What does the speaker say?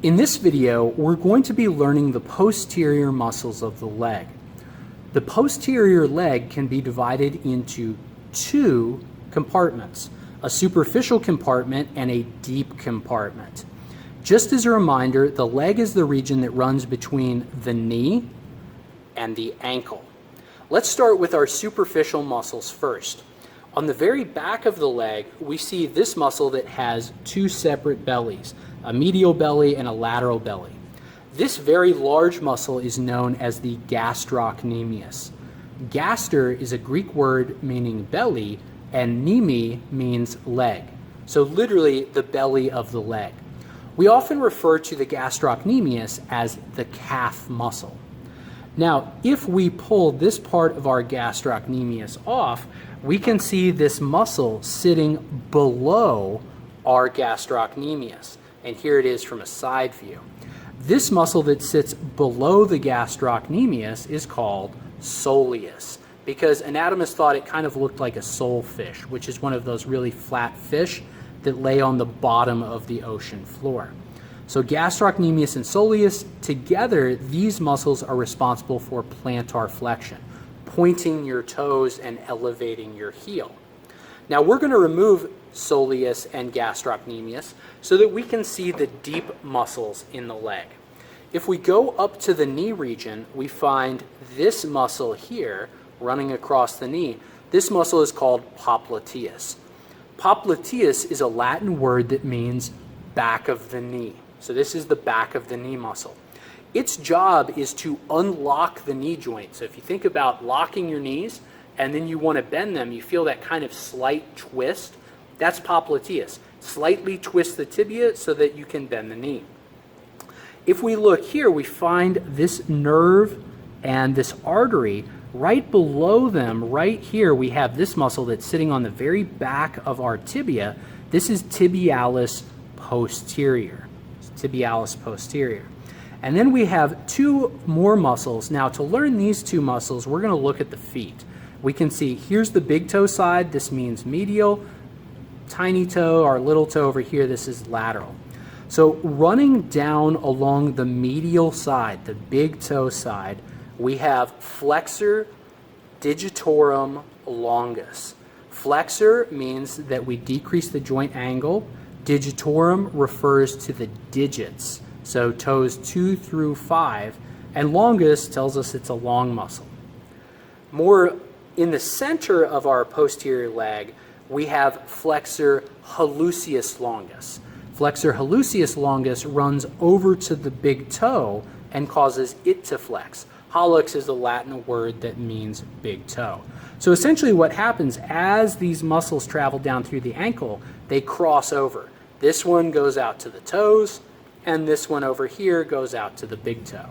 In this video, we're going to be learning the posterior muscles of the leg. The posterior leg can be divided into two compartments, a superficial compartment and a deep compartment. Just as a reminder, the leg is the region that runs between the knee and the ankle. Let's start with our superficial muscles first. On the very back of the leg, we see this muscle that has two separate bellies, a medial belly and a lateral belly. This very large muscle is known as the gastrocnemius. Gaster is a Greek word meaning belly, and nemi means leg. So literally the belly of the leg. We often refer to the gastrocnemius as the calf muscle. Now, if we pull this part of our gastrocnemius off, we can see this muscle sitting below our gastrocnemius. And here it is from a side view. This muscle that sits below the gastrocnemius is called soleus, because anatomists thought it kind of looked like a solefish, which is one of those really flat fish that lay on the bottom of the ocean floor. So gastrocnemius and soleus, together, these muscles are responsible for plantar flexion, pointing your toes and elevating your heel. Now we're going to remove soleus and gastrocnemius so that we can see the deep muscles in the leg. If we go up to the knee region, we find this muscle here running across the knee. This muscle is called Popliteus. Popliteus is a Latin word that means back of the knee. So this is the back of the knee muscle. Its job is to unlock the knee joint. So if you think about locking your knees and then you want to bend them, you feel that kind of slight twist. That's Popliteus. Slightly twist the tibia so that you can bend the knee. If we look here, we find this nerve and this artery. Right below them, right here, we have this muscle that's sitting on the very back of our tibia. This is tibialis posterior. Tibialis posterior. And then we have two more muscles. Now, to learn these two muscles, we're going to look at the feet. We can see here's the big toe side. This means medial. Tiny toe, our little toe over here, this is lateral. So running down along the medial side, the big toe side, we have flexor, digitorum, longus. Flexor means that we decrease the joint angle. Digitorum refers to the digits, so toes 2 through 5, and longus tells us it's a long muscle. More in the center of our posterior leg, we have flexor hallucis longus. Flexor hallucis longus runs over to the big toe and causes it to flex. Hallux is a Latin word that means big toe. So essentially what happens as these muscles travel down through the ankle, they cross over. This one goes out to the toes, and this one over here goes out to the big toe.